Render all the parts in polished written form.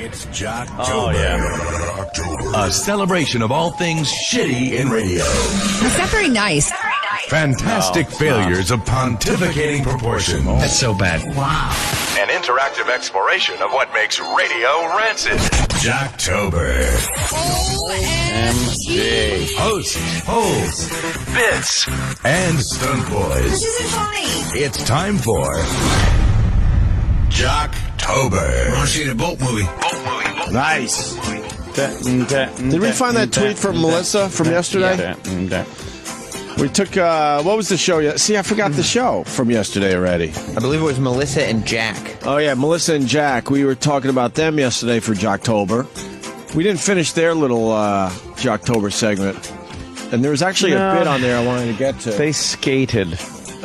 It's Jocktober. Oh, yeah. A celebration of all things shitty in radio. That's not very nice. Fantastic failures of pontificating proportion. That's so bad. Wow. An interactive exploration of what makes radio rancid. Jocktober. OMG. Hosts, holes, bits, and stunt boys. This isn't funny. It's time for Jocktober. I want to see the boat movie. Nice. Did we find that tweet from Melissa from yesterday? We took, what was the show? See, I forgot the show from yesterday already. I believe it was Melissa and Jack. Oh, yeah, Melissa and Jack. We were talking about them yesterday for Jocktober. We didn't finish their little Jocktober segment. And there was actually a bit on there I wanted to get to. They skated.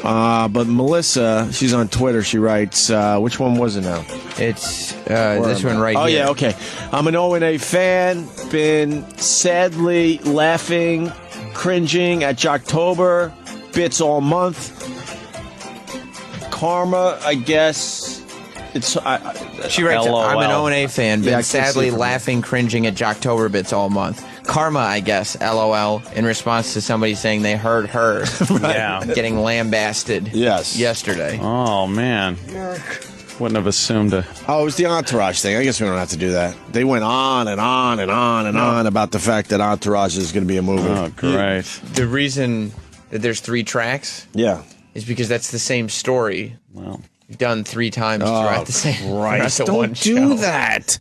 But Melissa, she's on Twitter, she writes, which one was it now? It's this one right here. Oh, yeah, okay. I'm an O&A fan, been sadly laughing, cringing at Jocktober, bits all month. Karma, I guess. She writes, LOL. I'm an O&A fan, been Yeah, I can't see sadly it from laughing, cringing at Jocktober bits all month. Karma, I guess, LOL, in response to somebody saying they heard her Yeah. getting lambasted yesterday. Oh, man. Wouldn't have assumed a... Oh, it was the Entourage thing. I guess we don't have to do that. They went on and on and on and on about the fact that Entourage is going to be a movie. Oh, great. The reason that there's 3 tracks Yeah. is because that's the same story Well, done 3 times throughout the same throughout the one Don't do show. that.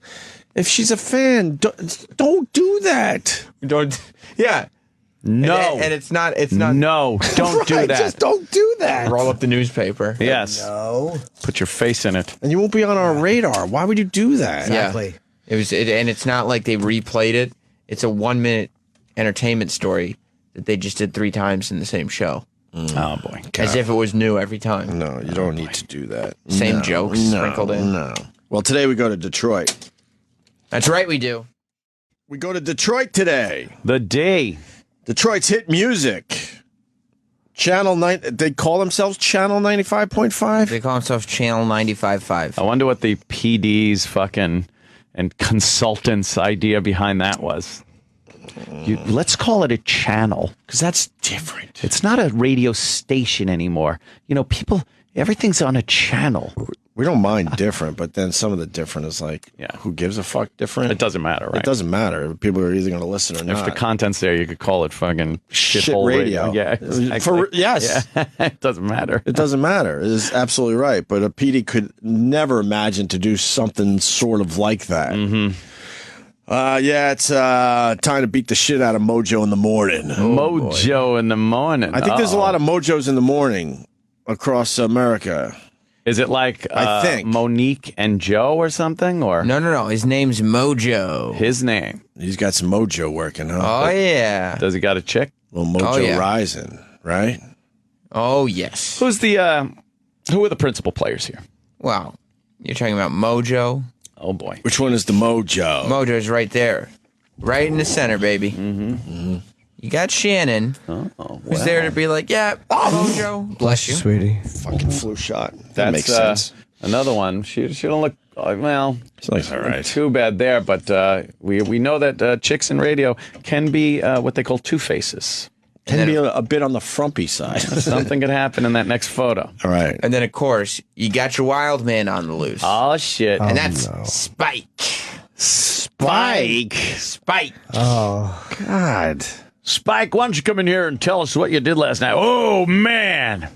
If she's a fan, don't do that. Don't. Yeah. no. And it's not. It's not. No, don't do Right, that. Just don't do that. Roll up the newspaper. Yes. No. Put your face in it. And you won't be on our radar. Why would you do that? Exactly. Yeah. It was. And it's not like they replayed it. It's a 1-minute entertainment story that they just did 3 times in the same show, Oh, boy. as if it was new every time. No, you don't need to do that. Same No, jokes no, sprinkled in. No. Well, today we go to Detroit. That's right, we do. We go to Detroit today. The day. Detroit's hit music. Channel 9. They call themselves Channel 95.5? They call themselves Channel 95.5. I wonder what the PD's fucking and consultants' idea behind that was. Let's call it a channel. Because that's different. It's not a radio station anymore. You know, everything's on a channel. We don't mind different, but then some of the different is like, Yeah. who gives a fuck different? It doesn't matter, right? It doesn't matter. People are either going to listen or If not. the content's there, you could call it fucking Shit shithole radio. Yeah, exactly. Yes. Yeah. It doesn't matter. It doesn't matter. It is absolutely right. But a PD could never imagine to do something sort of like that. Mm-hmm. Yeah, it's time to beat the shit out of Mojo in the morning. Mojo in the morning. I think there's a lot of Mojos in the morning across America. Is it like I think. Monique and Joe or something? Or No. His name's Mojo. his name? He's got some Mojo working, huh? Oh, yeah. Does he got a chick? Well, Mojo Oh, yeah. Rising, right? Oh, yes. Who are the principal players here? Well, you're talking about Mojo. Oh boy. Which one is the Mojo? Mojo's right there. Right in the center, baby. Mm-hmm. You got Shannon, who's there to be like, yeah, Mojo. Bless you. Sweetie. Fucking flu shot. That That's, makes sense. Another one. She don't look well. It's like, all right. Too bad there, but we know that chicks in radio can be what they call two faces. Can be a bit on the frumpy side. Something could happen in that next photo. All right. And then, of course, you got your wild man on the loose. Oh shit! and that's Spike. Spike. Spike. Oh. God. Spike, why don't you come in here and tell us what you did last night? Oh man!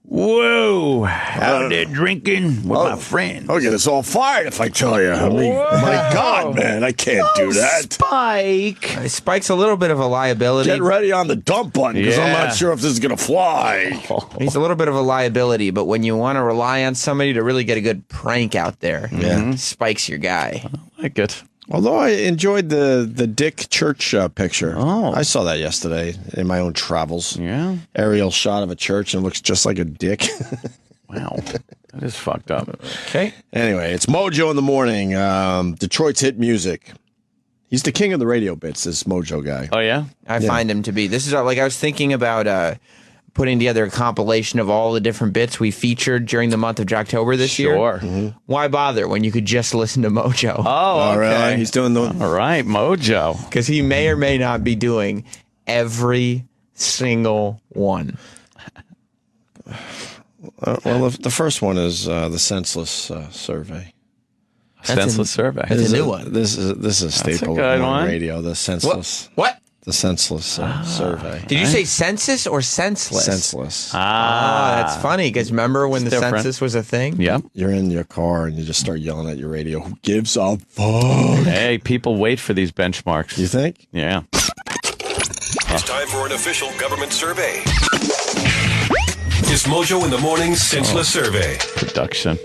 Whoa! Out there drinking with my friends. I'll get us all fired if I tell you. I mean, my God, man, I can't do that. Spike. Spike's a little bit of a liability. Get ready on the dump button because I'm Yeah. not sure if this is going to fly. He's a little bit of a liability, but when you want to rely on somebody to really get a good prank out there, Spike's your guy. Like it. Although I enjoyed the Dick Church picture. Oh. I saw that yesterday in my own travels. Yeah. Aerial shot of a church and it looks just like a dick. Wow. That is fucked up. Okay. Anyway, it's Mojo in the morning. Detroit's hit music. He's the king of the radio bits, this Mojo guy. Oh yeah. I find him to be. This is like I was thinking about putting together a compilation of all the different bits we featured during the month of Jocktober this year. Sure. Why bother when you could just listen to Mojo? Oh, okay. Really? He's doing the. All right, Mojo. Because he may or may not be doing every single one. Well, the first one is the senseless survey. Senseless survey. That's a new one. This is a staple good of one. radio. The senseless. What? The senseless survey. Did you say census or senseless? Senseless. That's funny because remember when the different. census was a thing? Yep. You're in your car and you just start yelling at your radio. Who gives a fuck? Hey, people wait for these benchmarks. You think? Yeah. It's time for an official government survey. It's Mojo in the Morning's Senseless Survey. Production.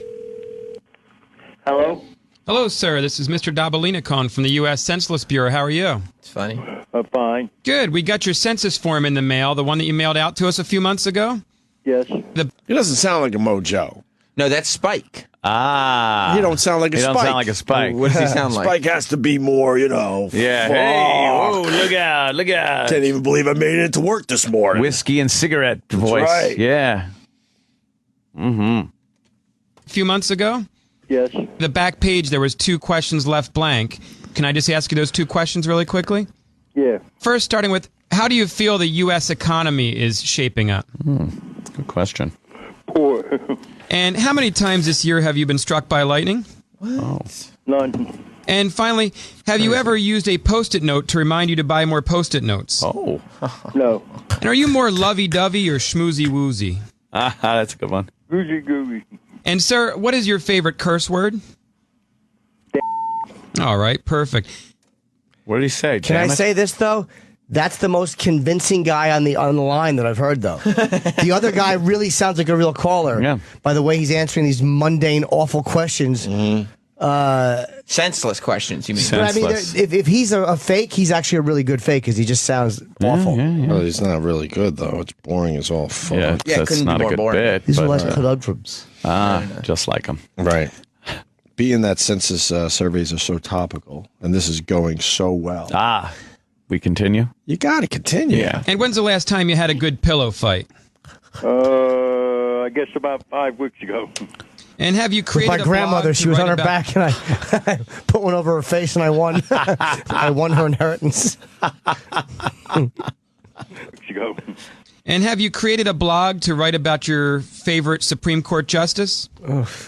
Hello? Hello, sir. This is Mr. Dobolinikon from the U.S. Census Bureau. How are you? It's funny. Fine. Good. We got your census form in the mail, the one that you mailed out to us a few months ago. Yes. He doesn't sound like a Mojo. No, that's Spike. Ah. He don't sound like a He Spike. don't sound like a Spike. What does he sound like? Spike has to be more, Yeah. fuck. Hey. Whoa, look out. Look out. Can't even believe I made it to work this morning. Whiskey and cigarette voice. right. Yeah. A few months ago, Yes. the back page, there was 2 questions left blank. Can I just ask you those 2 questions really quickly? Yeah. First, starting with, how do you feel the U.S. economy is shaping up? Good question. Poor. And how many times this year have you been struck by lightning? None. And finally, have you ever used a Post-it note to remind you to buy more Post-it notes? Oh. No. And are you more lovey-dovey or schmoozy-woozy? That's a good one. Goosey gooey. And, sir, what is your favorite curse word? All right, perfect. What did he say? Can I say this though? That's the most convincing guy on the line that I've heard though. The other guy really sounds like a real caller. Yeah. By the way he's answering these mundane, awful questions. Senseless questions, you mean? But I mean, Senseless. if he's a fake, he's actually a really good fake because he just sounds awful. Well, he's not really good, though. It's boring as all fuck. Yeah, Yeah, it that's couldn't be not a more good boring. bit. These are but, less conundrums. just like him. Right. Being that census surveys are so topical, and this is going so well, We continue? you got to continue. Yeah. And when's the last time you had a good pillow fight? I guess about 5 weeks ago. And have you With created my a blog grandmother, to she was write on her about- back, and I put one over her face, and I won. I won her inheritance. Weeks ago. And have you created a blog to write about your favorite Supreme Court justice?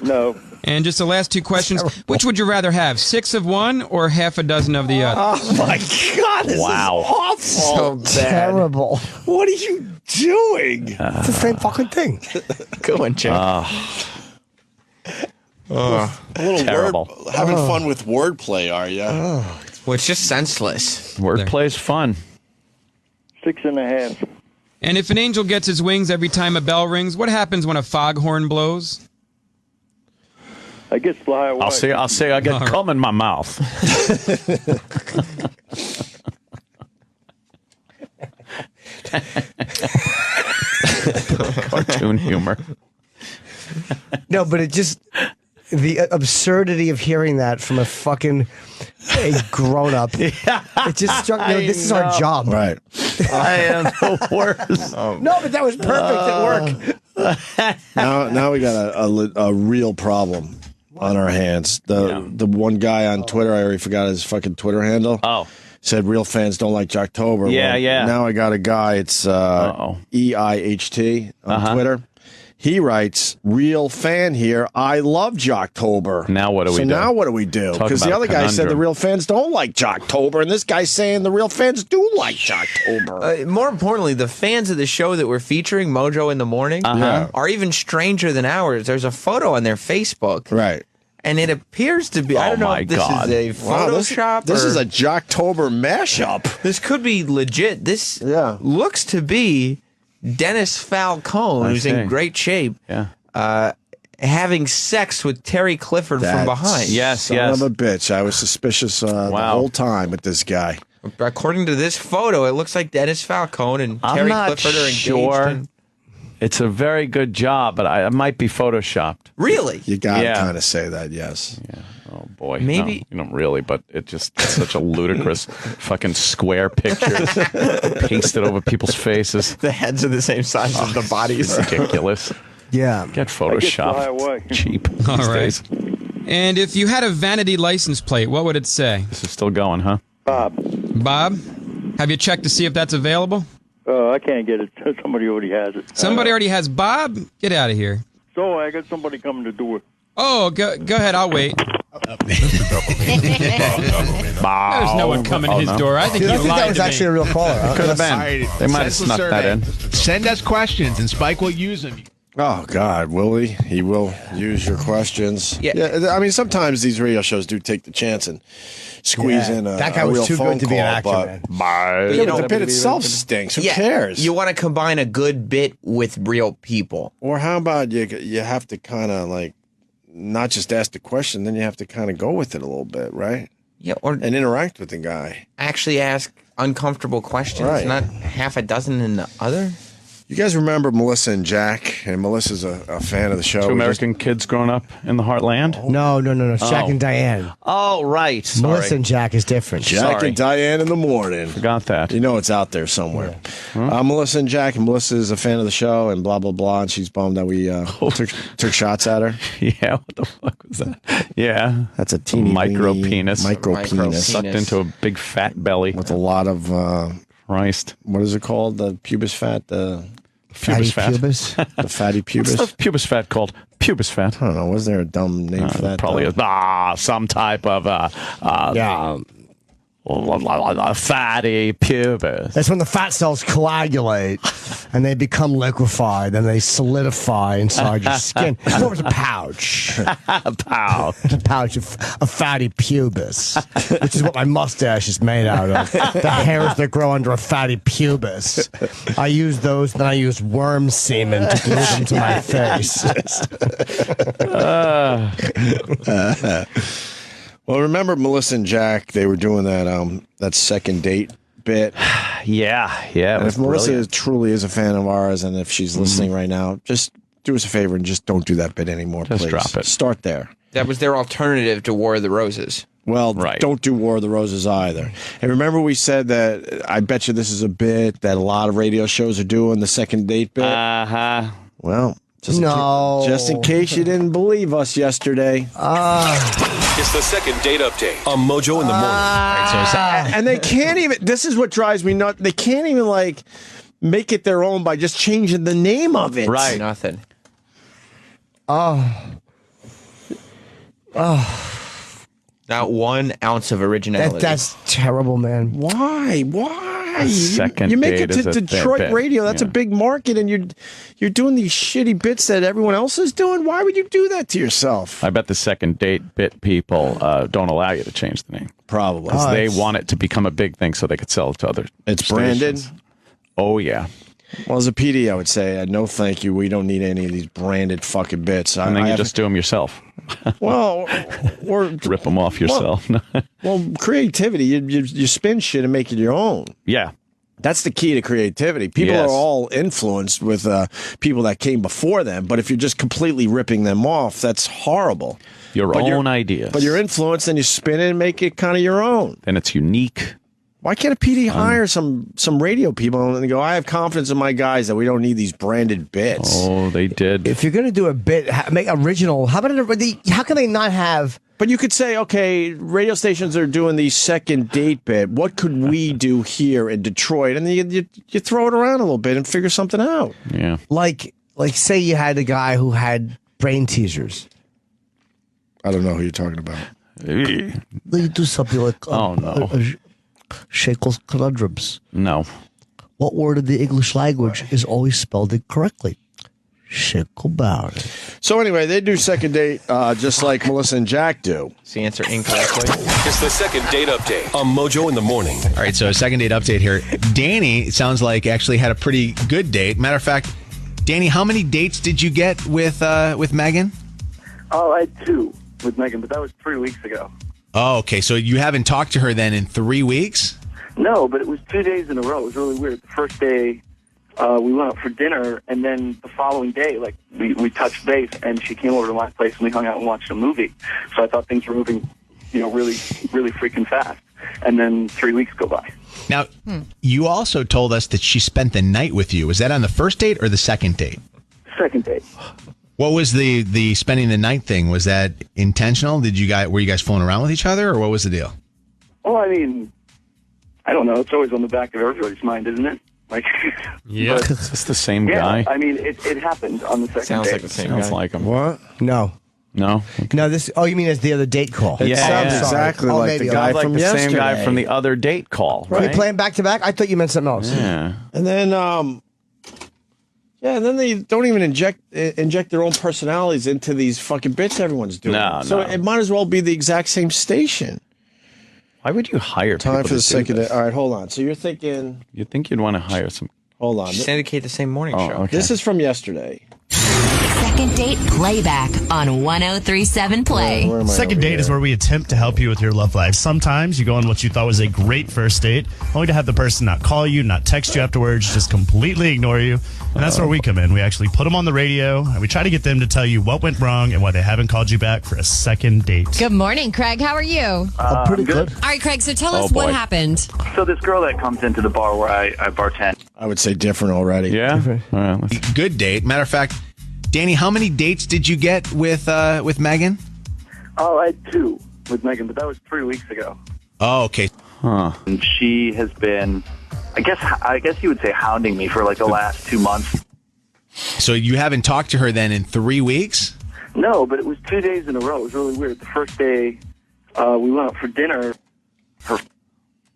No. And just the last 2 questions. Which would you rather have, 6 of one or half a dozen of the other? Oh my God! This is awful. So bad. Terrible. What are you doing? It's the same fucking thing. Good one, Jim. A little Terrible. having fun with wordplay, are you? Well, it's just senseless. Wordplay's fun. 6.5. And if an angel gets his wings every time a bell rings, what happens when a foghorn blows? I guess fly away. I'll say I get cum in my mouth. Cartoon humor. No, but it just the absurdity of hearing that from a grown up. It just struck me. This is our job, Right. I am the worst. No, but that was perfect at work. Now we got a real problem on our hands. The one guy on Twitter, I already forgot his fucking Twitter handle. Oh. Said real fans don't like Jocktober. Yeah, yeah. Now I got a guy, it's EIHT on Twitter. He writes, real fan here, I love Jocktober. Now what do we do? So now what do we do? Talk Because the about other a guy said the conundrum. real fans don't like Jocktober, and this guy's saying the real fans do like Jocktober. More importantly, the fans of the show that we're featuring, Mojo in the Morning, are even stranger than ours. There's a photo on their Facebook. Right. And it appears to be, I don't know my if this God. is a Wow, Photoshop this or... is a Jocktober mashup. This could be legit. This Yeah. looks to be Dennis Falcone, I who's see. in great shape, Yeah. having sex with Terry Clifford from behind. Yes, Son yes. of a bitch. I was suspicious the whole time with this guy. According to this photo, it looks like Dennis Falcone and I'm Terry not Clifford are engaged. sure. in- It's a very good job, but it might be photoshopped. Really? You got to Yeah. kind of say that, yes. Oh, boy. boy. Maybe. No, you don't really, but it's such a ludicrous fucking square pictures pasted over people's faces. The heads are the same size as the bodies. Ridiculous. Yeah. Get I get to high Photoshop. away. Cheap All these right. days. And if you had a vanity license plate, what would it say? This is still going, huh? Bob, Have you checked to see if that's available? I can't get it. Somebody already has it. Somebody already has Bob? Get out of here. So I got somebody coming to do it. Oh, go ahead. I'll wait. There's no one coming to his door. I think Dude, I you think that lied was to me. actually a real caller. Huh? Could have been. They might have Senseless snuck that survey. in. Send us questions, and Spike will use them. Oh God, will he? He will use your questions. Yeah. I mean, sometimes these radio shows do take the chance and squeeze in a that guy a was real too phone good to be an call, actor, but- man. Yeah, but the bit itself stinks. Who cares? You want to combine a good bit with real people. Or how about you have to kind of like not just ask the question, then you have to kind of go with it a little bit, right? Yeah, or And interact with the guy. actually ask uncomfortable questions, Right. not half a dozen in the other. You guys remember Melissa and Jack? And Melissa's a fan of the show. Two We American kids growing up in the heartland? No. Jack and Diane. Oh, right. Sorry. Melissa and Jack is different. Jack Sorry. and Diane in the morning. Forgot that. You know it's out there somewhere. Melissa and Jack, and Melissa is a fan of the show, and blah, blah, blah, and she's bummed that we took shots at her. Yeah, what the fuck was that? Yeah. That's a teeny micro weeny penis. Micro Micro penis. Sucked into a big fat belly. With a lot of, Christ. what is it called? The pubis fat? The Pubis fat. Pubis. the fatty pubis? What's the pubis fat called? Pubis fat. I don't know. Was there a dumb name for that? Probably though? some type of Yeah. fatty pubis. That's when the fat cells coagulate and they become liquefied and they solidify inside your skin. It's more of a pouch. Pow. A pouch of fatty pubis, which is what my mustache is made out of. The hairs that grow under a fatty pubis. I use those, then I use worm semen to glue them to my face. Well, remember Melissa and Jack? They were doing that second date bit. Yeah. And if Melissa brilliant. truly is a fan of ours, and if she's listening right now, just do us a favor and just don't do that bit anymore, Just please. drop it. Start there. That was their alternative to War of the Roses. Well, Right. don't do War of the Roses either. And remember we said that, I bet you this is a bit that a lot of radio shows are doing, the second date bit? Uh-huh. Well, just No. in case you didn't believe us yesterday. It's the second date update on Mojo in the morning. And they can't even, this is what drives me nuts, they can't even like make it their own by just changing the name of it. Right. Nothing. Not 1 ounce of originality. That's terrible, man. Why? Second you make date it is to a Detroit bit, radio. That's a yeah. big market, and you're doing these shitty bits that everyone else is doing. Why would you do that to yourself? I bet the second date bit people don't allow you to change the name. Probably. Because they want it to become a big thing so they could sell it to other It's branded? stations. Oh, yeah. Well, as a PD, I would say, no, thank you. We don't need any of these branded fucking bits. And then you just do them yourself. well, or Rip them off yourself. well, creativity. You spin shit and make it your own. Yeah. That's the key to creativity. People Yes. are all influenced with people that came before them, but if you're just completely ripping them off, that's horrible. Your But own ideas. But you're influenced, and you spin it and make it kind of your own. And it's unique. Why can't a PD hire some radio people and go, I have confidence in my guys that we don't need these branded bits? Oh, they did. If you're gonna do a bit, make original. How about how can they not have? But you could say, okay, radio stations are doing the second date bit. What could we do here in Detroit? And then you throw it around a little bit and figure something out. Yeah. Like say you had a guy who had brain teasers. I don't know who you're talking about. They do something like Oh, no. Shackle's conundrums. No. What word in the English language is always spelled incorrectly? Shackleberry. So anyway, they do second date just like Melissa and Jack do. Is the answer incorrectly? It's the second date update on Mojo in the morning. All right, so a second date update here. Danny, it sounds like, actually had a pretty good date. Matter of fact, Danny, how many dates did you get with Megan? Oh, I had 2 with Megan, but that was 3 weeks ago. Oh, okay. So you haven't talked to her then in 3 weeks? No, but it was 2 days in a row. It was really weird. The first day, we went out for dinner, and then the following day, like, we touched base, and she came over to my place, and we hung out and watched a movie. So I thought things were moving really, really freaking fast. And then 3 weeks go by. Now, you also told us that she spent the night with you. Was that on the first date or the second date? Second date. What was the spending the night thing? Was that intentional? Were you guys fooling around with each other, or what was the deal? Well, I mean, I don't know. It's always on the back of everybody's mind, isn't it? Like, yeah, it's the same guy. I mean, it happened on the second Sounds date. like the same Sounds guy. like him. What? No. No. No, this. Oh, you mean as the other date call? It sounds Sorry. exactly Oh, like maybe. the guy Like from the yesterday. same guy from the other date call, Are right? we playing back to back? I thought you meant something else. Yeah. And then, and then they don't even inject their own personalities into these fucking bits everyone's doing. No, so no. it might as well be the exact same station. Why would you hire Time people for the to do second. this? All right, hold on. So you're thinking? You'd think you'd want to hire some. Hold on. Syndicate the same morning show. Okay. This is from yesterday. Second date playback on 103.7 Play. Where am I Second over date here? is where we attempt to help you with your love life. Sometimes you go on what you thought was a great first date, only to have the person not call you, not text you afterwards, just completely ignore you. And that's where we come in. We actually put them on the radio, and we try to get them to tell you what went wrong and why they haven't called you back for a second date. Good morning, Craig. How are you? Pretty good. All right, Craig, so tell Oh, us what boy. happened. So this girl that comes into the bar where I bartend. I would say different already. Yeah. All right, let's- Good date. Matter of fact, Danny, how many dates did you get with Megan? Oh, I had 2 with Megan, but that was 3 weeks ago. Oh, okay. And she has been, I guess you would say, hounding me for like the last 2 months. So you haven't talked to her then in 3 weeks? No, but it was 2 days in a row. It was really weird. The first day, we went out for dinner. Her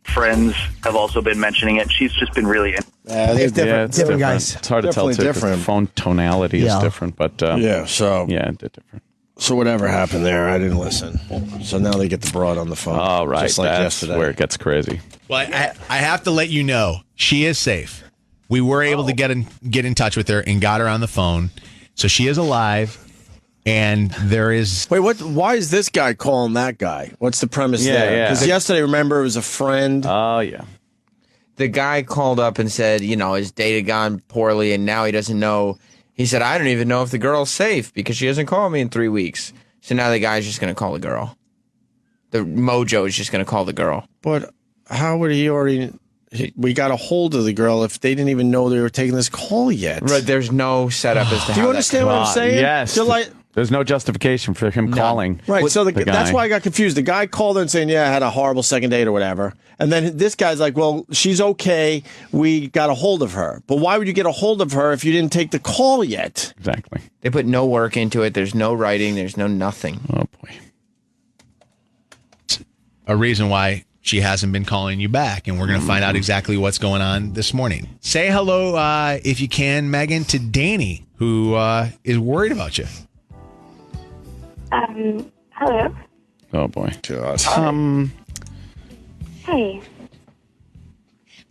friends have also been mentioning it. She's just been really. It's different. Different guys. It's hard to tell Definitely too. 'Cause different. The phone tonality Yeah. is different, but Yeah. So yeah, they're different. So whatever happened there, I didn't listen. So now they get the broad on the phone. All right, Just like that's yesterday. where it gets crazy. Well, I have to let you know, she is safe. We were able to get in touch with her and got her on the phone. So she is alive, and there is... Wait, what? Why is this guy calling that guy? What's the premise there? yeah. Because yesterday, remember, it was a friend. Oh yeah. The guy called up and said, his date had gone poorly, and now he doesn't know. He said, I don't even know if the girl's safe because she hasn't called me in 3 weeks. So now the guy's just going to call the girl. The Mojo is just going to call the girl. But how would he already... We got a hold of the girl if they didn't even know they were taking this call yet. Right, there's no setup as to Do how you that understand what I'm saying? Yes. So like, There's no justification for him calling. right, so the guy. that's why I got confused. The guy called her and saying, yeah, I had a horrible second date or whatever. And then this guy's like, well, she's okay. We got a hold of her. But why would you get a hold of her if you didn't take the call yet? Exactly. They put no work into it. There's no writing. There's no nothing. Oh boy. a reason why she hasn't been calling you back, and we're going to find out exactly what's going on this morning. Say hello, if you can, Megan, to Danny, who is worried about you. Hello. Oh boy. Hey.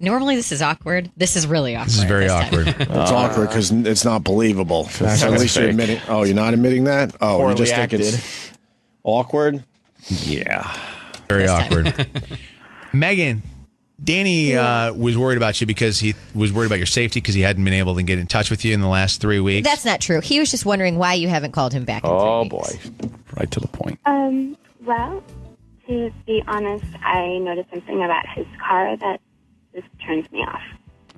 Normally this is awkward. This is really awkward. This is very time. awkward. It's awkward because it's not believable. So at least you're admitting. Oh, you're not admitting that? Oh, you just think it's awkward? Yeah. Very awkward. Megan, Danny was worried about you because he was worried about your safety because he hadn't been able to get in touch with you in the last 3 weeks. That's not true. He was just wondering why you haven't called him back. Oh boy. Right to the point. Well, to be honest, I noticed something about his car that just turns me off.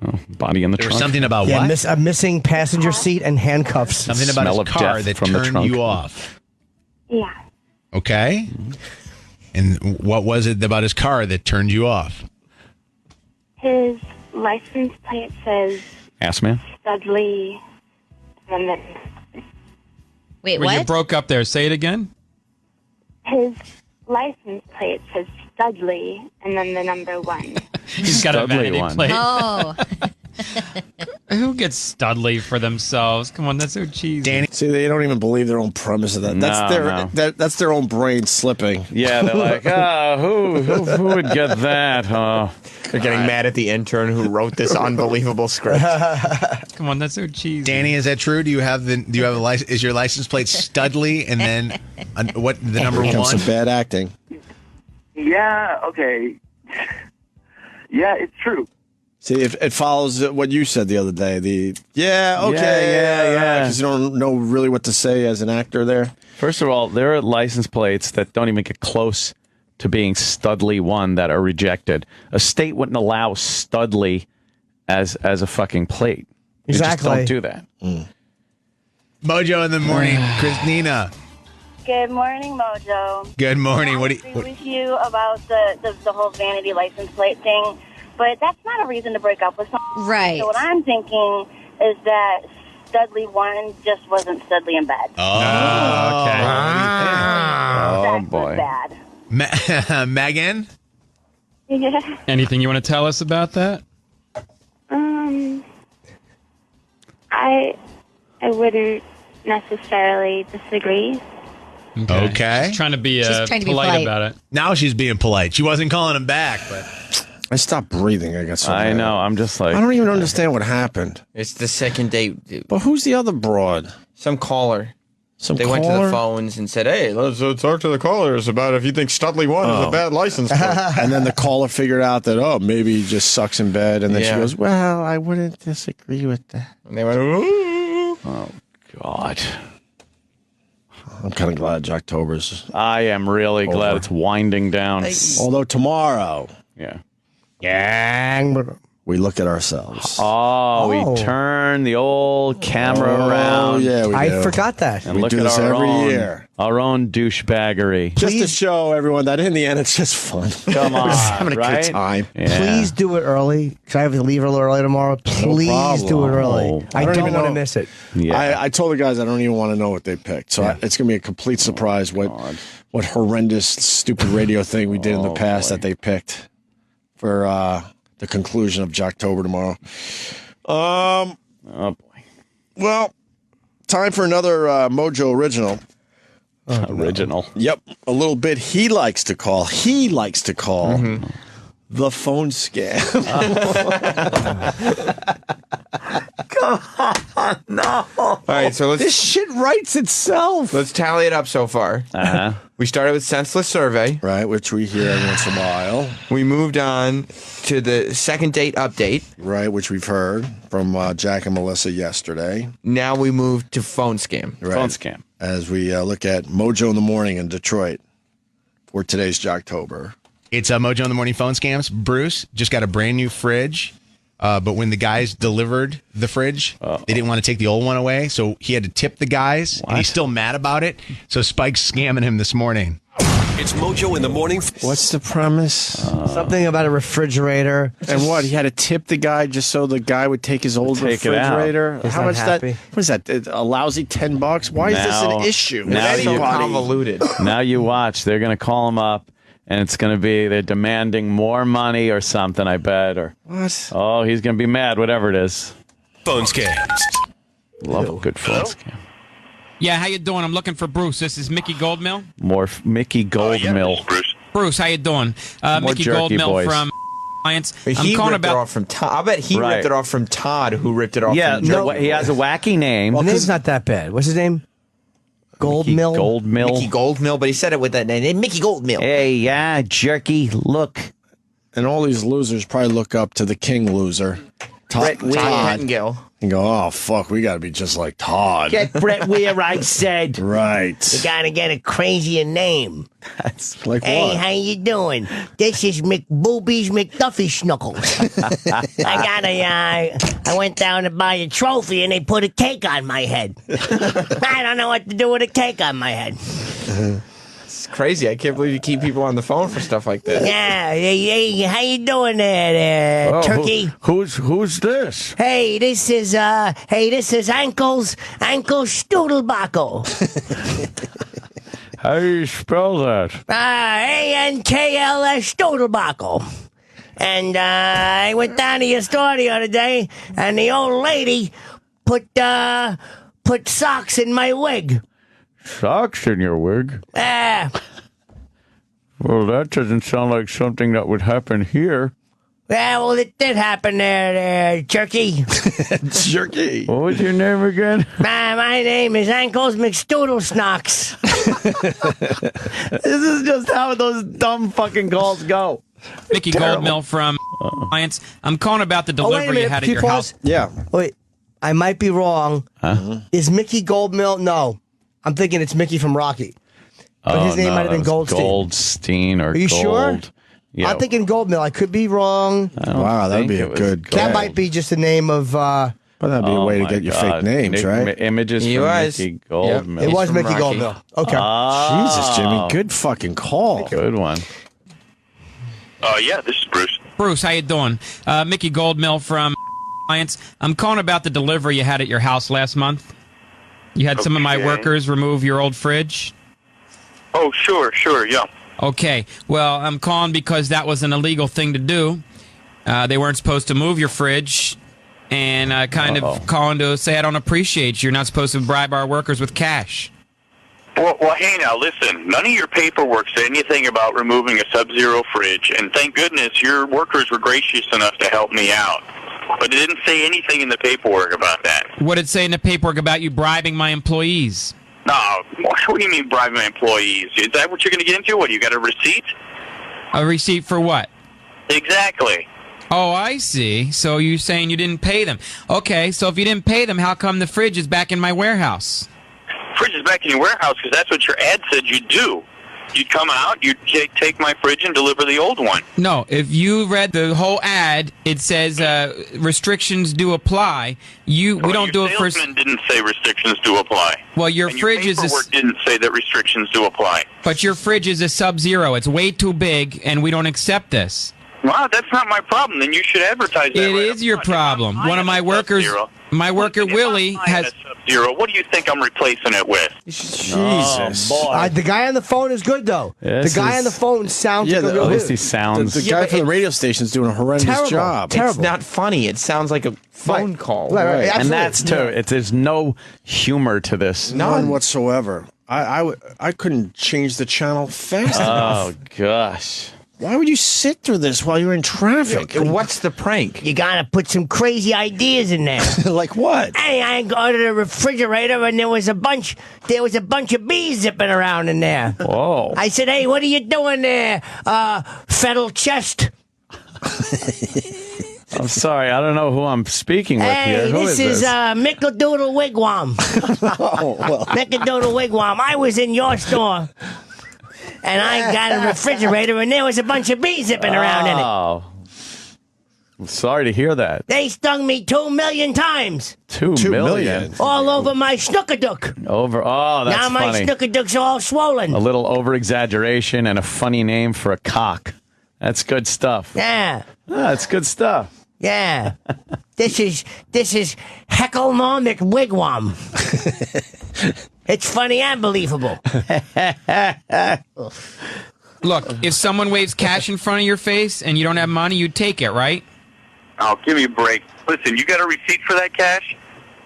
Oh, body in the There was trunk. something about Yeah, what? a missing passenger seat and handcuffs. Something about Smell his of car death that from the turned trunk. you off. Yeah. Okay. And what was it about his car that turned you off? His license plate says Ass man. Studley. And then Wait, Well, you what? broke up there. Say it again. his license plate says Studley and then the number 1. He's got a Studley vanity one. plate. Oh, Who gets Studley for themselves? Come on, that's so cheesy. Danny. See, they don't even believe their own premise of that. That's their own brain slipping. Yeah, they're like, who would get that? They're getting mad at the intern who wrote this unbelievable script. Come on, that's so cheesy. Danny, is that true? Do you have the license? Is your license plate Studley and then what the number Here comes one? some bad acting. Yeah, okay. Yeah, it's true. See, if it follows what you said the other day. Yeah. Because you don't know really what to say as an actor there. First of all, there are license plates that don't even get close to being Studley 1 that are rejected. A state wouldn't allow Studley as a fucking plate. You Exactly. just don't do that. Mojo in the morning. Christina. Good morning, Mojo. Good morning. I agree with you about the whole vanity license plate thing, but that's not a reason to break up with someone. Right. So what I'm thinking is that Studley 1 just wasn't Studley in bed. Oh, okay. Oh, That boy. was bad. Megan? Yeah. Anything you want to tell us about that? I wouldn't necessarily disagree. Okay. She's trying to be, She's trying to be polite polite. about it. Now she's being polite. She wasn't calling him back, but I stopped breathing. I guess. I know. I'm just like... I don't even understand what happened. It's the second date. But who's the other broad? Some caller. They went to the phones and said, "Hey, let's talk to the callers about if you think Studley 1 is a bad license plate." And then the caller figured out that, maybe he just sucks in bed. And then she Yeah. goes, well, I wouldn't disagree with that. And they went, "Ooh." Oh, God. I'm kind of glad Jocktober's. I am really glad Over. it's winding down. Although tomorrow, Yeah. we look at ourselves. Oh, we turn the old camera around. Yeah, we do. I forgot that. And We look do at this our every own, year. Our own douchebaggery. Just to show everyone that in the end, it's just fun. Come on, We're just having a right? good time. Yeah. Please do it early, because I have to leave a little early tomorrow. Please do it early. Oh. I don't don't even want to know. miss it. Yeah. I told the guys I don't even want to know what they picked. So it's going to be a complete surprise what horrendous, stupid radio thing we did in the past that they picked for the conclusion of Jocktober tomorrow. Oh, boy. Well, time for another Mojo original. Original. Yep, a little bit he likes to call. The phone scam. No. All right, so This shit writes itself. let's tally it up so far. Uh-huh. We started with senseless survey. Right, which we hear every once in a while. We moved on to the second date update. Right, which we've heard from Jack and Melissa yesterday. Now we move to phone scam. Right. Phone scam. As we look at Mojo in the Morning in Detroit for today's Jocktober. it's Mojo in the Morning phone scams. Bruce just got a brand new fridge, but when the guys delivered the fridge, they didn't want to take the old one away, so he had to tip the guys, and he's still mad about it. So Spike's scamming him this morning. It's Mojo in the Morning. What's the premise? Something about a refrigerator. And what? He had to tip the guy just so the guy would take his old Take it out. refrigerator? He's How not much happy. that? What is that? A lousy $10? Why is this Now- an issue? now With you- anybody? Convoluted. Now you watch. They're going to call him up, and it's going to be they're demanding more money or something, I bet. Or What? oh, he's going to be mad, whatever it is. Phone scams. Love a good phone scam. Yeah, how you doing? I'm looking for Bruce. This is Mickey Goldmill. More Mickey Goldmill. Bruce, how you doing? Mickey jerky Goldmill boys. from Alliance. He I'm calling ripped it about. off from Todd. I bet he Right. ripped it off from Todd, who ripped it off Yeah, from no, he has a wacky name. The name's not that bad. What's his name? Goldmill? Goldmill. Mickey Goldmill, but he said it with that name. Mickey Goldmill. Hey, yeah, jerky. Look, And all these losers probably look up to the king loser, Todd Todd, Pettengill. and go, oh, fuck, we got to be just like Todd. Get Brett where I said. Right. You gotta get a crazier name. that's Like Hey, what? how you doing? This is McBoobies McDuffy Schnuckles. I went down to buy a trophy and they put a cake on my head. I don't know what to do with a cake on my head. It's crazy. I can't believe you keep people on the phone for stuff like this. Yeah, hey, how you doing there, Oh, Turkey? Who's this? Hey, this is Ankles Studelbacco. How do you spell that? ANKLS Studelbacco. And I went down to your store the other day, and the old lady put socks in my wig. Socks in your wig? Well, that doesn't sound like something that would happen here. Yeah, well, it did happen there, Jerky. Jerky. What was your name again? My name is Ankles McStoodlesnocks. This is just how those dumb fucking calls go. Mickey Goldmill from Alliance. I'm calling about the Oh, wait a delivery you minute. had at Can you your pause? house. Yeah. Wait, I might be wrong. Is Mickey Goldmill? No. I'm thinking it's Mickey from Rocky. But his name might have been Goldstein. Goldstein or Are you sure? Yeah. I'm thinking Goldmill. I could be wrong. Wow, that'd be a good call. That might be just the name of. But that'd be a way to get your fake names, right? Images He from was. Mickey Goldmill. It was from Mickey Rocky. Goldmill. Okay. Jesus, Jimmy, good fucking call. Good one. Yeah, this is Bruce. Bruce, how you doing? Mickey Goldmill from Alliance. I'm calling about the delivery you had at your house last month. You had some of my Okay. workers remove your old fridge. Oh, sure, yeah. Okay, well, I'm calling because that was an illegal thing to do. They weren't supposed to move your fridge, and kind of calling to say I don't appreciate you. You're not supposed to bribe our workers with cash. Well, hey now, listen. None of your paperwork said anything about removing a Sub-Zero fridge, and thank goodness your workers were gracious enough to help me out. But it didn't say anything in the paperwork about that. What did it say in the paperwork about you bribing my employees? No, what do you mean bribing my employees? Is that what you're going to get into? What, you got a receipt? A receipt for what? Exactly. Oh, I see. So you're saying you didn't pay them. Okay, so if you didn't pay them, how come the fridge is back in my warehouse? Fridge is back in your warehouse because that's what your ad said you'd do. You'd come out, you'd take my fridge and deliver the old one. No, if you read the whole ad, it says restrictions do apply. We don't do it for. Your salesman didn't say restrictions do apply. Well, your and fridge your is paperwork didn't say that restrictions do apply. But your fridge is a Sub-Zero. It's way too big, and we don't accept this. Well, that's not my problem. Then you should advertise that. It is your problem. One of my workers, my worker Willie, has. Sub-Zero. What do you think I'm replacing it with? Jesus. The guy on the phone is good, though. Yes, the guy on the phone sounds like a real at least he dude. sounds. The guy from the radio station is doing a horrendous Terrible. job. Terrible. It's not funny. It sounds like a phone call. Right, Right. And absolutely. that's too. There's no humor to this. None whatsoever. I couldn't change the channel fast enough. Oh gosh. Why would you sit through this while you're in traffic? What's the prank? You gotta put some crazy ideas in there. Like what? Hey, I go to the refrigerator and there was a bunch of bees zipping around in there. Whoa. I said, hey, what are you doing there, Fettle Chest? I'm sorry. I don't know who I'm speaking with here. Hey, Who this is is this? Mickadoodle Wigwam. Oh, well. Mickadoodle Wigwam. I was in your store. And I got a refrigerator, and there was a bunch of bees zipping around in it. Oh. I'm sorry to hear that. They stung me 2 million times. 2 million. All over my snookadook. Oh, that's Now my funny. snookadook's all swollen. A little over exaggeration and a funny name for a cock. That's good stuff. Yeah. That's good stuff. Yeah. This is Hecklenomic Wigwam. It's funny and believable. Look, if someone waves cash in front of your face and you don't have money, you take it, right? Oh, give me a break. Listen, you got a receipt for that cash?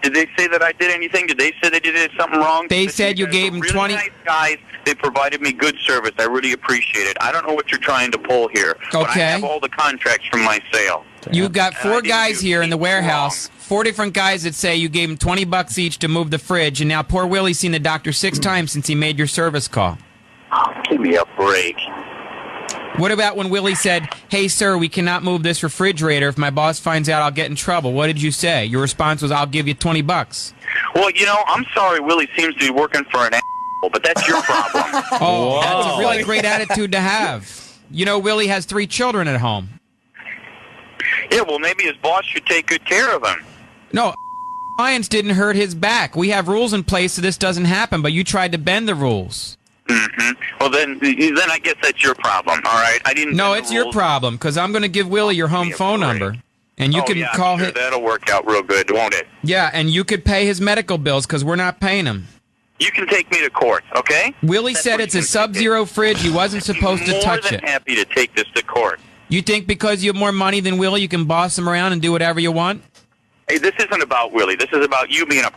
Did they say that I did anything? Did they say they did something wrong? They said you guys gave were them really 20 nice guys. They provided me good service. I really appreciate it. I don't know what you're trying to pull here. But I Okay. have all the contracts from my sale. You've got And I 4 didn't guys do here in the anything warehouse, 4 different guys that say you gave them $20 each to move the fridge, and now poor Willie's seen the doctor 6 times since he made your service call. Oh, give me a break. What about when Willie said, hey, sir, we cannot move this refrigerator. If my boss finds out, I'll get in trouble. What did you say? Your response was, I'll give you $20. Well, I'm sorry Willie seems to be working for an asshole, but that's your problem. Oh, that's a really great attitude to have. Willie has 3 children at home. Yeah, well, maybe his boss should take good care of him. No, Alliance didn't hurt his back. We have rules in place so this doesn't happen, but you tried to bend the rules. Mm-hmm. Well, then I guess that's your problem, all right? I didn't. No, bend the it's your rules. problem, because I'm going to give Willie your home phone number, and you can call sure, him. That'll work out real good, won't it? Yeah, and you could pay his medical bills, because we're not paying him. You can take me to court, okay? Willie said it's a Sub-Zero fridge. He wasn't supposed to touch More than it. happy to take this to court. You think because you have more money than Willie, you can boss him around and do whatever you want? Hey, this isn't about Willie. This is about you being a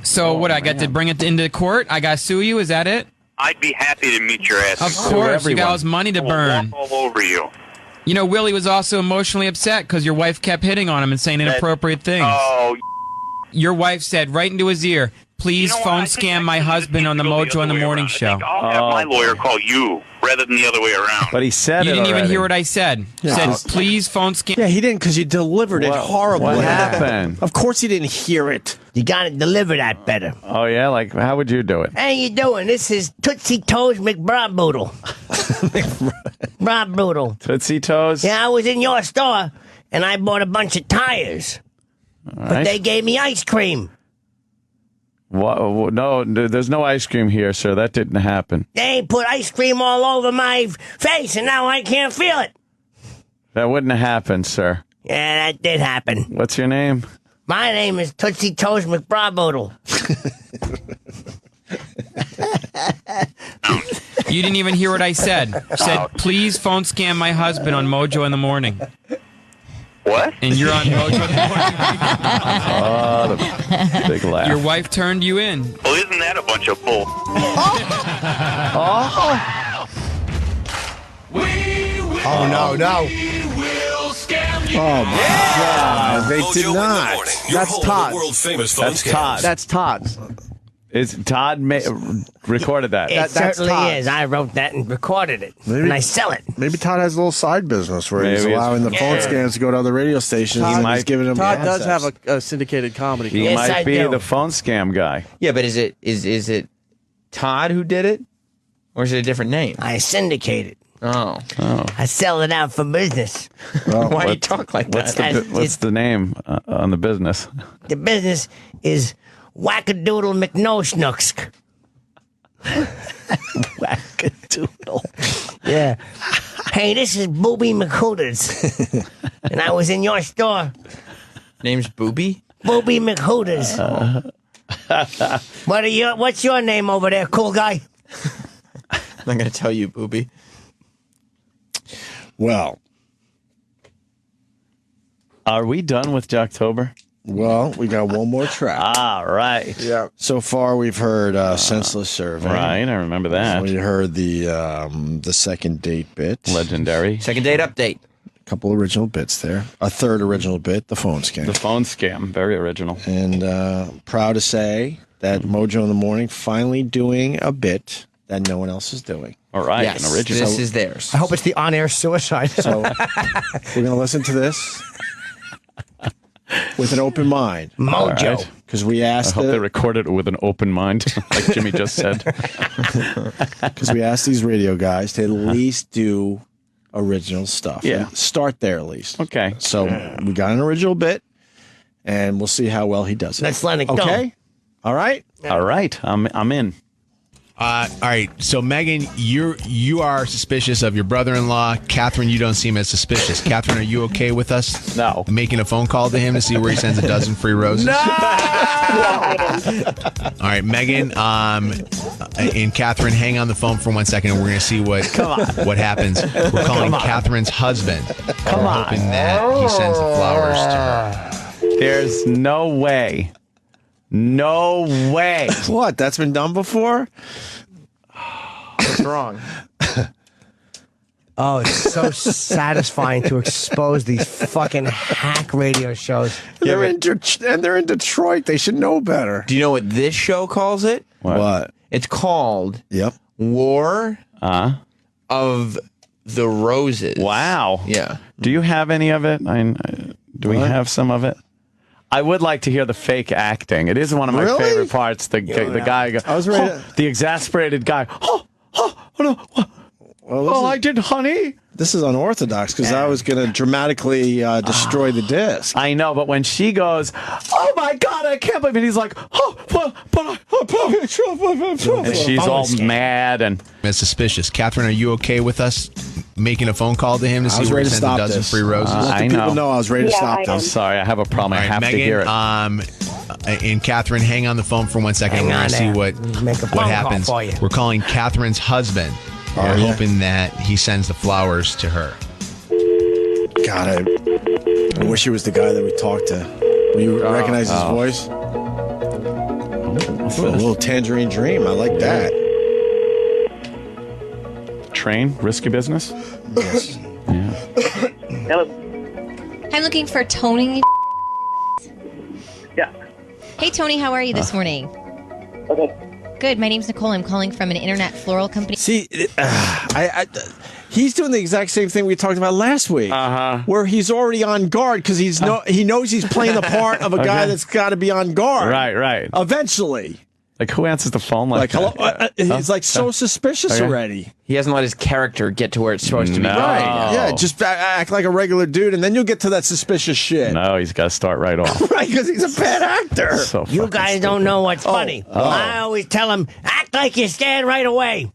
So I got to bring it into court? I got to sue you? Is that it? I'd be happy to meet your ass. Of course. You got all his money to We'll burn. walk all over you. Willie was also emotionally upset because your wife kept hitting on him and saying inappropriate things. Oh, Your wife said right into his ear, please phone scam my husband on the Mojo in the Morning Show. I'll have my lawyer call you. rather than the other way around. But he said You it didn't even already. hear what I said. Yeah. Said, please phone scam. Yeah, he didn't because you delivered it horribly. What happened? Of course he didn't hear it. You gotta deliver that better. Oh, yeah? Like, how would you do it? How you doing? This is Tootsie Toes McBroboodle. Broboodle. Tootsie Toes? Yeah, I was in your store, and I bought a bunch of tires. But right. they gave me ice cream. What? No, there's no ice cream here, sir. That didn't happen. They put ice cream all over my face, and now I can't feel it. That wouldn't have happened, sir. Yeah, that did happen. What's your name? My name is Tootsie Toes McBroboodle. You didn't even hear what I said. Said, please phone scam my husband on Mojo in the morning. What? And you're on Mojo in the morning. Oh, the big laugh. Your wife turned you in. Well, isn't that a bunch of bull? Oh, no. Oh, my God. They Mojo did in the not. morning. Your That's home Todd. of the world-famous phone That's scams. Todd. That's Todd's. Todd recorded that. It that's certainly Todd's. is. I wrote that and recorded it. Maybe- And I sell it. Maybe Todd has a little side business where he's Maybe it's- allowing the phone scams to go to other radio stations. He and might- he's giving them Todd does access. have a syndicated comedy. He Yes, might I be do. the phone scam guy. Yeah, but is it Todd who did it, or is it a different name? I syndicate it. Oh, I sell it out for business. why do you talk like What's that? what's the name on the business? The business is Wackadoodle McNoschnooksk. Wackadoodle. Yeah. Hey, this is Booby McHooters. And I was in your store. Name's Booby. Booby McHooters. What's your name over there, cool guy? I'm not gonna tell you, Booby. Well, Are we done with Jocktober? well, we got one more track. All right. Yeah. So far, we've heard Senseless Survey. Right, I remember that. We heard the second date bit. Legendary. Second date update. A couple original bits there. A third original bit, the phone scam. The phone scam. Very original. And proud to say that Mojo in the Morning finally doing a bit that no one else is doing. All right, Yes, an original. this is theirs. I hope it's the on-air suicide. So we're going to listen to this with an open mind. Mojo. Because we I asked hope they recorded it with an open mind, like Jimmy just said. because we asked these radio guys to at least do original stuff. Yeah. And start there at least. Okay. So we got an original bit, and we'll see how well he does it. Let's let it go. Okay? All right? All right, I'm in. All right, so Megan, you are suspicious of your brother-in-law. Catherine, you don't seem as suspicious. Catherine, are you okay with us? No. Making a phone call to him to see where he sends a dozen free roses? No! All right, Megan, and Catherine, hang on the phone for 1 second, and we're going to see what happens. We're calling Catherine's husband. We're hoping that he sends the flowers to her. There's no way. No way. What? That's been done before? What's wrong? Oh, it's so satisfying to expose these fucking hack radio shows. They're in Detroit. They should know better. Do you know what this show calls it? What? It's called Yep. War of the Roses. Wow. Yeah. Do you have any of it? Do we have some of it? I would like to hear the fake acting. It is one of my Really? favorite parts. The guy, I was ready to- the exasperated guy. Oh no! Well, I did, honey. this is unorthodox because I was going to dramatically destroy the disc. I know, but when she goes, "Oh my God, I can't believe it," he's like, and she's all mad and Suspicious. Catherine, are you okay with us making a phone call to him to see was where he ready to sends a stop dozen this. free roses? Let I the people know. know I was ready to stop I'm this. sorry, I have a problem. I have Megan, to hear it. And Catherine, hang on the phone for 1 second. Hang We're on going to see there. what Make a phone call happens. for you. We're calling Catherine's husband. We're hoping that he sends the flowers to her. God, I wish it was the guy that we talked to. When you recognize his voice? A little Tangerine Dream. I like that. Train, risky business. Yes. Hello. I'm looking for Tony. Yeah. Hey, Tony, how are you this morning? Okay. Good. My name's Nicole. I'm calling from an internet floral company. See, he's doing the exact same thing we talked about last week, where he's already on guard because he knows he's playing the part of a guy that's got to be on guard. Right. Eventually. Like, who answers the phone like hello? that? He's like so suspicious already. He hasn't let his character get to where it's supposed to be. Right. Yeah, just act like a regular dude, and then you'll get to that suspicious shit. No, he's got to start right off. Right, because he's a bad actor. So You guys don't know what's funny. I always tell him, act like you're scared right away.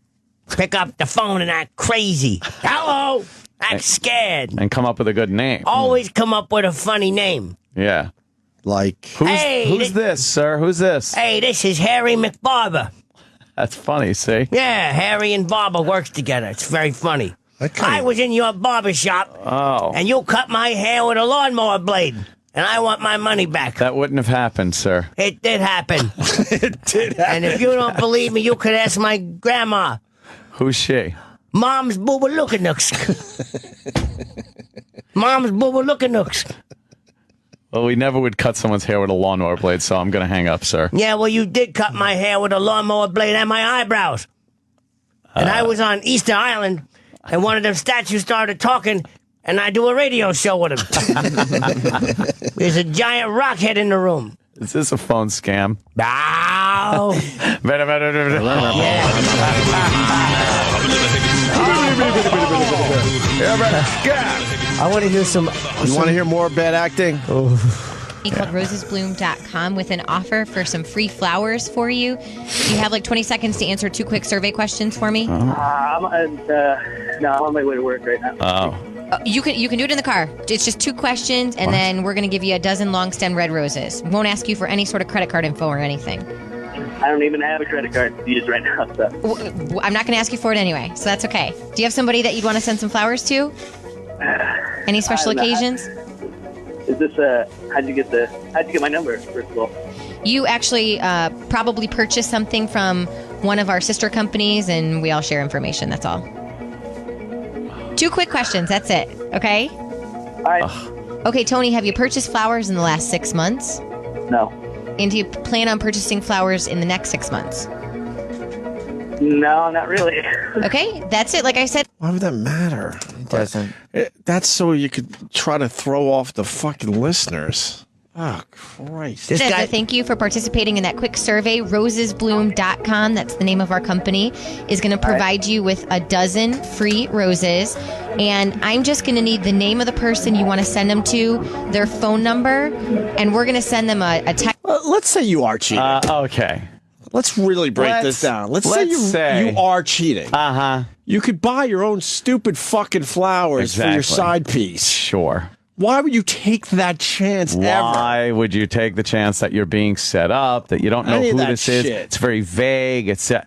Pick up the phone and act crazy. Hello. Act scared. And come up with a good name. Always come up with a funny name. Yeah. Like, who's this, sir? Who's this? Hey, this is Harry McBarber. That's funny, see? Yeah, Harry and Barber works together. It's very funny. I was in your barber shop, and you cut my hair with a lawnmower blade, and I want my money back. That wouldn't have happened, sir. It did happen. It did happen. And if you don't believe me, you could ask my grandma. Who's she? Mom's Booba Lookanooks. Mom's Booba Lookanooks. Well, we never would cut someone's hair with a lawnmower blade, so I'm going to hang up, sir. Yeah, well, you did cut my hair with a lawnmower blade and my eyebrows. And I was on Easter Island, and one of them statues started talking, and I do a radio show with him. There's a giant rock head in the room. Is this a phone scam? Ow! I want to hear some. You want to hear more bad acting? Called rosesbloom.com with an offer for some free flowers for you. You have like 20 seconds to answer 2 quick survey questions for me. I'm on my way to work right now. You can do it in the car. It's just 2 questions, and then we're going to give you a dozen long stem red roses. Won't ask you for any sort of credit card info or anything. I don't even have a credit card to use right now. So. I'm not going to ask you for it anyway, so that's okay. Do you have somebody that you'd want to send some flowers to? Any special occasions? Is this how'd you get my number, first of all? You actually probably purchased something from one of our sister companies, and we all share information. That's all. 2 quick questions. That's it. Okay? All right. Okay, Tony, have you purchased flowers in the last 6 months? No. And do you plan on purchasing flowers in the next 6 months? No, not really. Okay, that's it. Like I said. Why would that matter? It doesn't. That's so you could try to throw off the fucking listeners. Oh, Christ. This guy, thank you for participating in that quick survey. Rosesbloom.com, that's the name of our company, is going to provide you with a dozen free roses. And I'm just going to need the name of the person you want to send them to, their phone number, and we're going to send them a text. Let's say you are cheating. Okay. Let's really break this down. Let's say you are cheating. You could buy your own stupid fucking flowers for your side piece. Sure. Why would you take that chance ever? Why would you take the chance that you're being set up, that you don't know who this is? It's very vague. It's not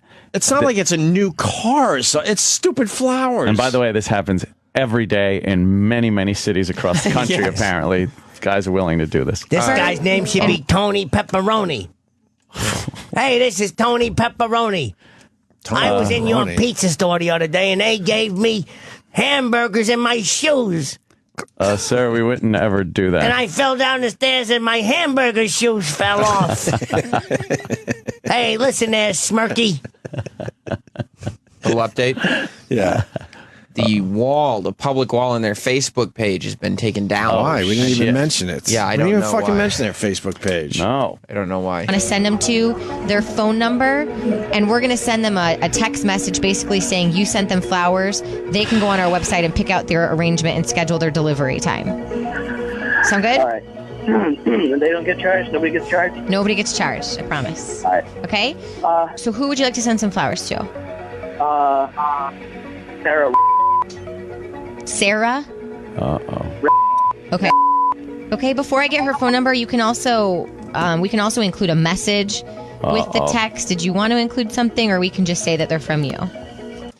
like it's a new car. So it's stupid flowers. And by the way, this happens every day in many, many cities across the country, apparently. These guys are willing to do this. This guy's name should be Tony Pepperoni. Hey, this is Tony Pepperoni. I was in your pizza store the other day, and they gave me hamburgers in my shoes. Sir, we wouldn't ever do that. And I fell down the stairs and my hamburger shoes fell off. Hey, listen there, Smirky. Little update. Yeah. The public wall on their Facebook page has been taken down. Why? We didn't even mention it. Yeah, I don't know. We didn't even fucking why. mention their Facebook page. No. I don't know why. I'm going to send them to their phone number, and we're going to send them a text message basically saying you sent them flowers. They can go on our website and pick out their arrangement and schedule their delivery time. Sound good? All right. They don't get charged? Nobody gets charged? Nobody gets charged, I promise. All right. Okay? So who would you like to send some flowers to? Sarah. Sarah? Uh-oh. Okay. Okay, before I get her phone number, you can also we can also include a message with the text. Did you want to include something, or we can just say that they're from you?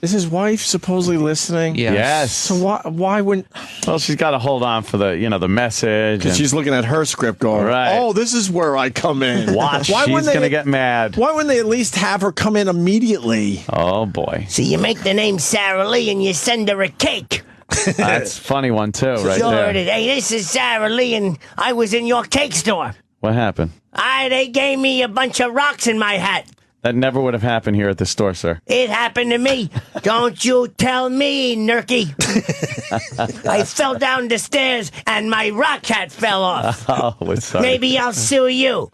Is his wife supposedly listening? Yes. So why wouldn't? Well, she's got to hold on for the message. Because she's looking at her script going, oh, this is where I come in. Watch, she's going to get mad. Why wouldn't they at least have her come in immediately? Oh, boy. So you make the name Sarah Lee and you send her a cake. That's a funny one, too, right there. Hey, this is Sarah Lee, and I was in your cake store. What happened? They gave me a bunch of rocks in my hat. That never would have happened here at the store, sir. It happened to me. Don't you tell me, Nerky. I fell down the stairs and my rock hat fell off. Oh, we're sorry. Maybe I'll sue you.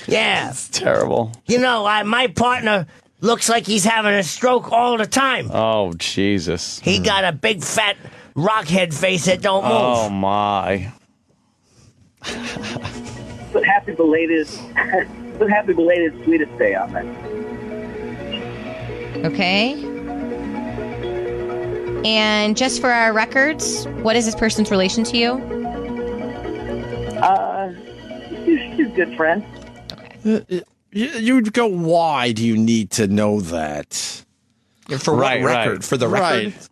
Yeah. It's terrible. You know, my partner looks like he's having a stroke all the time. Oh, Jesus. He got a big fat rockhead face that don't move. Oh, my. But happy belated sweetest day on that. Okay. And just for our records, what is this person's relation to you? She's a good friend. You would go, why do you need to know that? For what record? For the record? Right.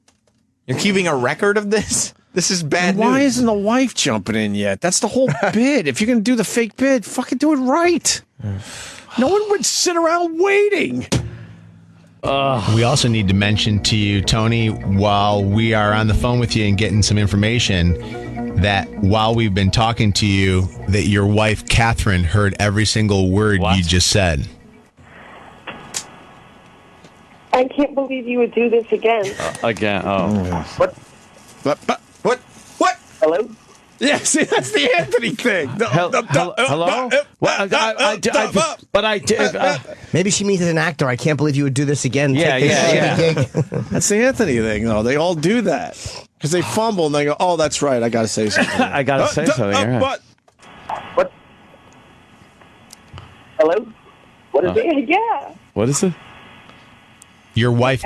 You're keeping a record of this? This is bad news. Why isn't the wife jumping in yet? That's the whole bid. If you're going to do the fake bid, fucking do it right. No one would sit around waiting. We also need to mention to you, Tony, while we are on the phone with you and getting some information, that while we've been talking to you, that your wife, Catherine, heard every single word you just said. I can't believe you would do this again. Again. Oh. What? Hello? Yeah, see, that's the Anthony thing. Hello? Maybe she means as an actor. I can't believe you would do this again. Yeah. That's the Anthony thing, though. They all do that. Because they fumble and they go, oh, that's right. I got to say something. I got to say something. What? Hello? What is it? Yeah. What is it? Your wife,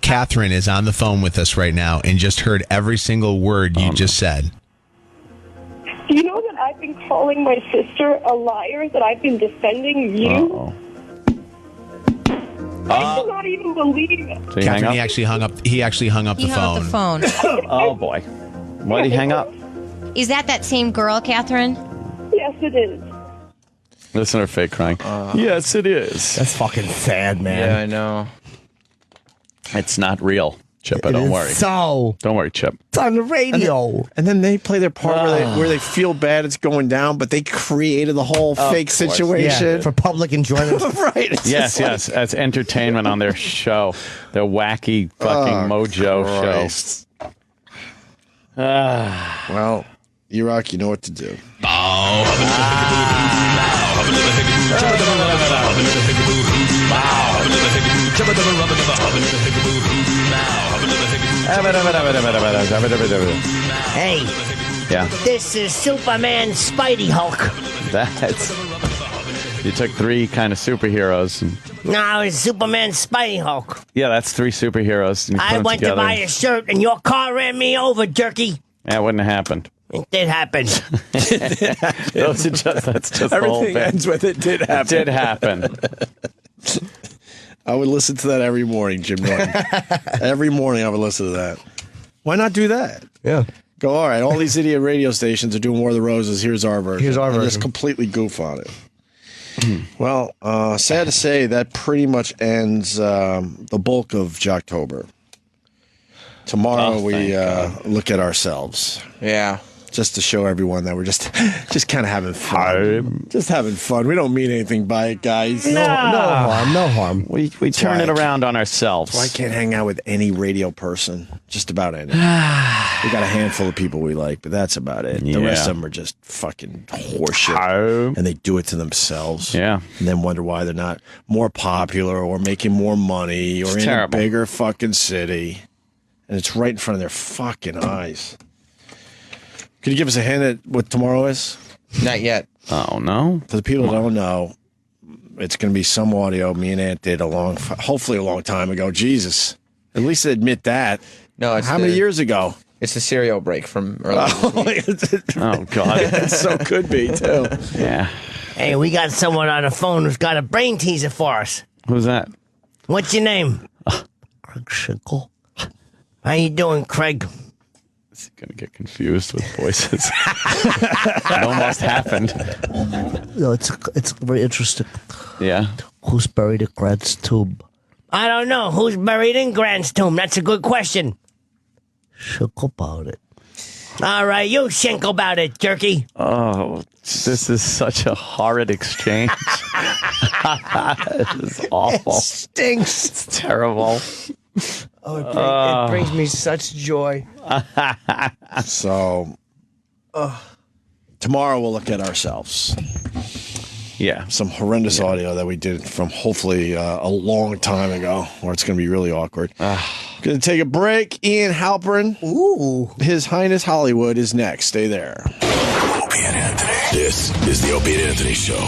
Catherine, is on the phone with us right now and just heard every single word you just said. Do you know that I've been calling my sister a liar, that I've been defending you? I cannot even believe it. So Catherine, he actually hung up the phone. Oh, boy. Why'd he hang up? Is that same girl, Catherine? Yes, it is. Listen to her fake crying. Yes, it is. That's fucking sad, man. Yeah, I know. It's not real, Chip. Don't worry. So don't worry, Chip. It's on the radio. And then they play their part where they feel bad it's going down, but they created the whole fake situation. Yeah, for public enjoyment. Right. Yes. As entertainment on their show. Their wacky fucking Mojo show. Well, E-Rock, you know what to do. Hey. Yeah. This is Superman Spidey Hulk. You took three kind of superheroes. No, it's Superman Spidey Hulk. Yeah, that's three superheroes. And you put I them went together. to buy a shirt and your car ran me over, jerky. That wouldn't have happened. It did happen. That's just Everything the whole bit. ends with it did happen. It did happen. I would listen to that every morning, Jim Norton. Every morning I would listen to that. Why not do that? Yeah. Go, all right, all these idiot radio stations are doing War of the Roses. Here's our version. And just completely goof on it. Well, sad to say, that pretty much ends the bulk of Jocktober. Tomorrow we look at ourselves. Yeah. Just to show everyone that we're just kind of having fun. Just having fun. We don't mean anything by it, guys. No harm. We turn it around on ourselves. Well, I can't hang out with any radio person. Just about any. We got a handful of people we like, but that's about it. The rest of them are just fucking horseshit. And they do it to themselves. Yeah. And then wonder why they're not more popular or making more money or in a bigger fucking city. And it's right in front of their fucking eyes. Could you give us a hint at what tomorrow is? Not yet. Oh, no? For the people that don't know, it's going to be some audio me and Ant did hopefully a long time ago. Jesus. At least admit that. No, it's how many years ago? It's the cereal break from earlier. Oh, God. It so could be, too. Yeah. Hey, we got someone on the phone who's got a brain teaser for us. Who's that? What's your name? Craig Schinkle. How you doing, Craig? He's going to get confused with voices. It almost happened. No, it's very interesting. Yeah. Who's buried at Grant's tomb? I don't know. Who's buried in Grant's tomb? That's a good question. Shook about it. All right, you think about it, jerky. Oh, this is such a horrid exchange. This is awful. It stinks. It's terrible. Oh, it brings me such joy. So, tomorrow we'll look at ourselves. Yeah. Some horrendous audio that we did from hopefully a long time ago, or it's going to be really awkward. Going to take a break. Ian Halperin. Ooh. His Highness Hollywood is next. Stay there. Opie and Anthony. This is the Opie and Anthony Show.